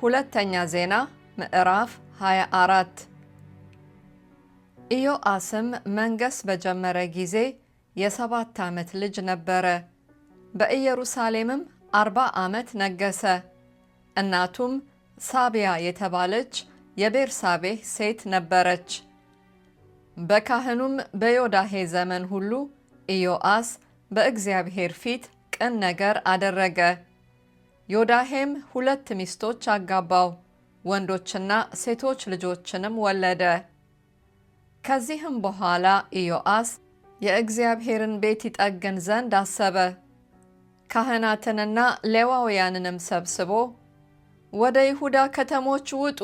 ሁለተኛ ዜና ምዕራፍ 24 ኢዮአስም መንገስ በጀመረ ጊዜ የ7 ዓመት ልጅ ነበረ። በኢየሩሳሌምም 40 ዓመት ነገሰ። እናቱም ሳቢያ የተባለች የቤርሳቤህ ሴት ነበረች። በካህኑም በዮዳሄ ዘመን ሁሉ ኢዮአስ በእግዚአብሔር ፊት ቅን ነገር አደረገ። ዮዳሄም 2 ሚስቶች አጋባው፣ ወንዶችና ሴቶች ልጆችንም ወለደ። ከዚህም በኋላ ኢዮአስ የእግዚአብሔርን ቤት ይጠግን ዘንድ አሰበ። ካህናትንና ሌዋውያንንም ሰብስቦ ወደ ይሁዳ ከተሞች ውጡ፣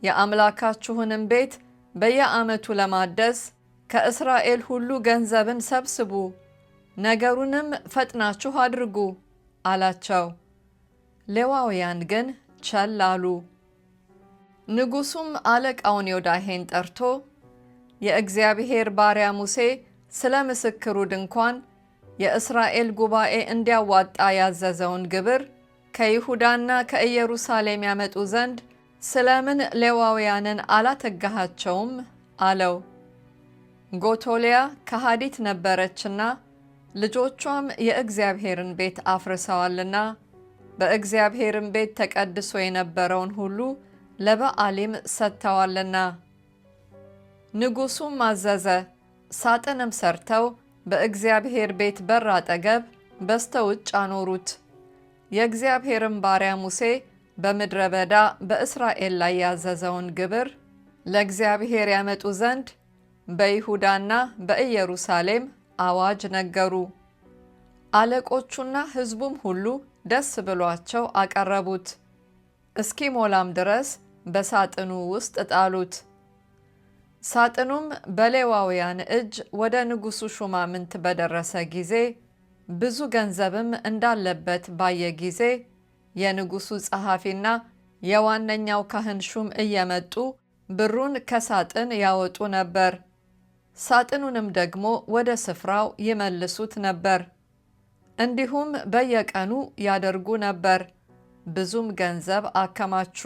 የአምላካችሁንም ቤት በየዓመቱ ለማደስ ከእስራኤል ሁሉ ገንዘብን ሰብስቡ፣ ነገሩንም ፈጥናችሁ አድርጉ አላቸው። ሌዋውያን ግን ቸል አሉ። ንጉሡም አለቃውን ዮዳሄን ጠርቶ የእግዚአብሔር ባሪያ ሙሴ ስለ ምስክሩ ድንኳን የእስራኤል ጉባኤ እንዲያዋጣ ያዘዘውን ግብር ከይሁዳና ከኢየሩሳሌም ያመጡ ዘንድ ስለምን ሌዋውያንን አላተጋሃቸውም? አለው። ጎቶሊያ ከሃዲት ነበረችና ልጆቿም የእግዚአብሔርን ቤት አፍርሰዋልና በእግዚአብሔርን ቤት ተቀድሶ የነበረውን ሁሉ ለበዓሊም ሰጥተዋልና። ንጉሡም አዘዘ፣ ሳጥንም ሰርተው በእግዚአብሔር ቤት በር አጠገብ በስተ ውጭ አኖሩት። የእግዚአብሔርም ባሪያ ሙሴ በምድረ በዳ በእስራኤል ላይ ያዘዘውን ግብር ለእግዚአብሔር ያመጡ ዘንድ በይሁዳና በኢየሩሳሌም አዋጅ ነገሩ። አለቆቹና ሕዝቡም ሁሉ ደስ ብሏቸው አቀረቡት። እስኪሞላም ድረስ በሳጥኑ ውስጥ ጣሉት። ሳጥኑም በሌዋውያን እጅ ወደ ንጉሡ ሹማምንት በደረሰ ጊዜ ብዙ ገንዘብም እንዳለበት ባየ ጊዜ የንጉሡ ጸሐፊና የዋነኛው ካህን ሹም እየመጡ ብሩን ከሳጥን ያወጡ ነበር፣ ሳጥኑንም ደግሞ ወደ ስፍራው ይመልሱት ነበር። እንዲሁም በየቀኑ ያደርጉ ነበር፣ ብዙም ገንዘብ አከማቹ።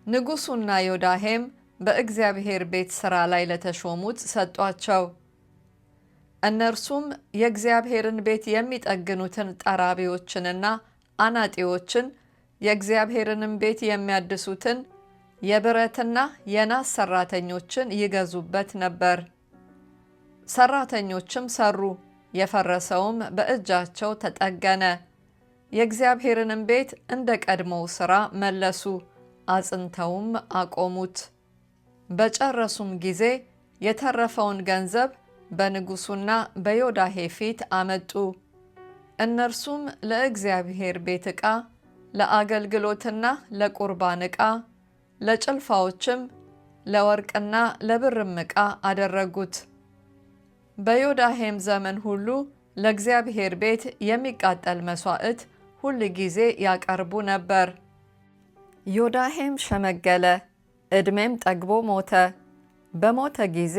ንጉሡና ዮዳሄም በእግዚአብሔር ቤት ሥራ ላይ ለተሾሙት ሰጧቸው። እነርሱም የእግዚአብሔርን ቤት የሚጠግኑትን ጠራቢዎችንና አናጢዎችን፣ የእግዚአብሔርንም ቤት የሚያድሱትን የብረትና የናስ ሠራተኞችን ይገዙበት ነበር። ሠራተኞችም ሠሩ፣ የፈረሰውም በእጃቸው ተጠገነ። የእግዚአብሔርንም ቤት እንደ ቀድሞው ሥራ መለሱ፣ አጽንተውም አቆሙት። በጨረሱም ጊዜ የተረፈውን ገንዘብ በንጉሡና በዮዳሄ ፊት አመጡ። እነርሱም ለእግዚአብሔር ቤት ዕቃ፣ ለአገልግሎትና ለቁርባን ዕቃ፣ ለጭልፋዎችም፣ ለወርቅና ለብርም ዕቃ አደረጉት። በዮዳሄም ዘመን ሁሉ ለእግዚአብሔር ቤት የሚቃጠል መሥዋዕት ሁል ጊዜ ያቀርቡ ነበር። ዮዳሄም ሸመገለ፣ ዕድሜም ጠግቦ ሞተ። በሞተ ጊዜ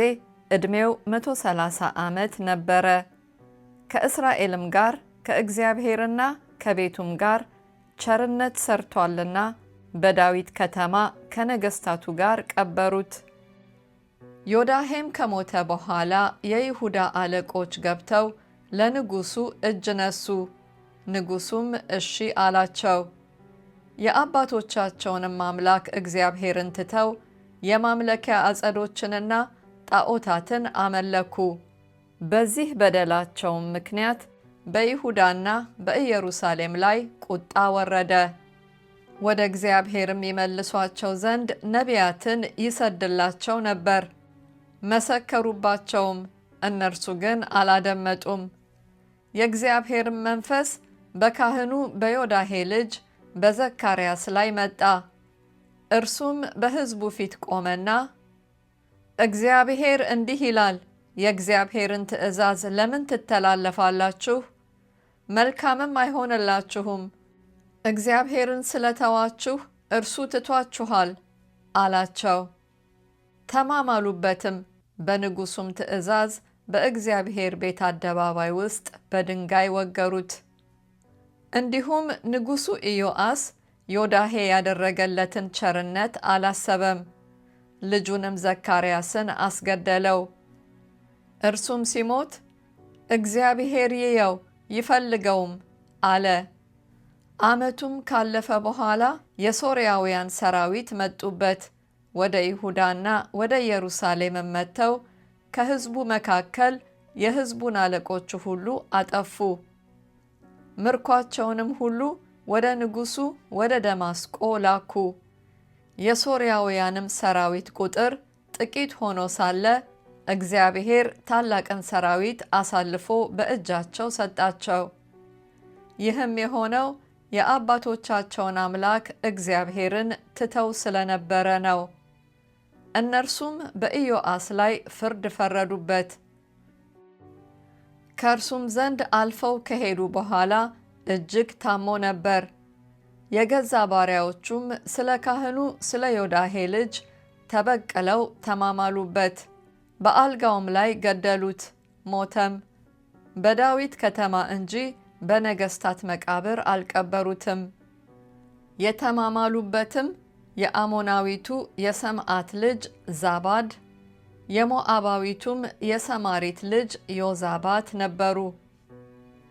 ዕድሜው 130 ዓመት ነበረ። ከእስራኤልም ጋር ከእግዚአብሔርና ከቤቱም ጋር ቸርነት ሰርቷልና በዳዊት ከተማ ከነገሥታቱ ጋር ቀበሩት። ዮዳሄም ከሞተ በኋላ የይሁዳ አለቆች ገብተው ለንጉሡ እጅ ነሱ። ንጉሡም እሺ አላቸው። የአባቶቻቸውንም አምላክ እግዚአብሔርን ትተው የማምለኪያ አጸዶችንና ጣዖታትን አመለኩ። በዚህ በደላቸውም ምክንያት በይሁዳና በኢየሩሳሌም ላይ ቁጣ ወረደ። ወደ እግዚአብሔርም ይመልሷቸው ዘንድ ነቢያትን ይሰድላቸው ነበር። መሰከሩባቸውም፣ እነርሱ ግን አላደመጡም። የእግዚአብሔርም መንፈስ በካህኑ በዮዳሄ ልጅ በዘካርያስ ላይ መጣ። እርሱም በሕዝቡ ፊት ቆመና እግዚአብሔር እንዲህ ይላል፣ የእግዚአብሔርን ትእዛዝ ለምን ትተላለፋላችሁ? መልካምም አይሆንላችሁም። እግዚአብሔርን ስለተዋችሁ እርሱ ትቷችኋል አላቸው። ተማማሉበትም። በንጉሡም ትእዛዝ በእግዚአብሔር ቤት አደባባይ ውስጥ በድንጋይ ወገሩት። እንዲሁም ንጉሡ ኢዮአስ ዮዳሄ ያደረገለትን ቸርነት አላሰበም። ልጁንም ዘካርያስን አስገደለው። እርሱም ሲሞት እግዚአብሔር ይየው ይፈልገውም አለ። ዓመቱም ካለፈ በኋላ የሶርያውያን ሰራዊት መጡበት። ወደ ይሁዳና ወደ ኢየሩሳሌም መጥተው ከሕዝቡ መካከል የሕዝቡን አለቆች ሁሉ አጠፉ። ምርኳቸውንም ሁሉ ወደ ንጉሡ ወደ ደማስቆ ላኩ። የሶርያውያንም ሰራዊት ቁጥር ጥቂት ሆኖ ሳለ እግዚአብሔር ታላቅን ሰራዊት አሳልፎ በእጃቸው ሰጣቸው። ይህም የሆነው የአባቶቻቸውን አምላክ እግዚአብሔርን ትተው ስለነበረ ነው። እነርሱም በኢዮአስ ላይ ፍርድ ፈረዱበት። ከእርሱም ዘንድ አልፈው ከሄዱ በኋላ እጅግ ታሞ ነበር። የገዛ ባሪያዎቹም ስለ ካህኑ ስለ ዮዳሄ ልጅ ተበቅለው ተማማሉበት። በአልጋውም ላይ ገደሉት፣ ሞተም። በዳዊት ከተማ እንጂ በነገሥታት መቃብር አልቀበሩትም። የተማማሉበትም የአሞናዊቱ የሰምዓት ልጅ ዛባድ፣ የሞዓባዊቱም የሰማሪት ልጅ ዮዛባት ነበሩ።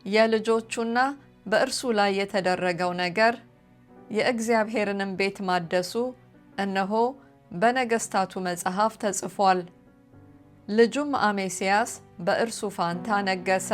የልጆቹና በእርሱ ላይ የተደረገው ነገር የእግዚአብሔርንም ቤት ማደሱ እነሆ በነገሥታቱ መጽሐፍ ተጽፏል። ልጁም አሜስያስ በእርሱ ፋንታ ነገሰ።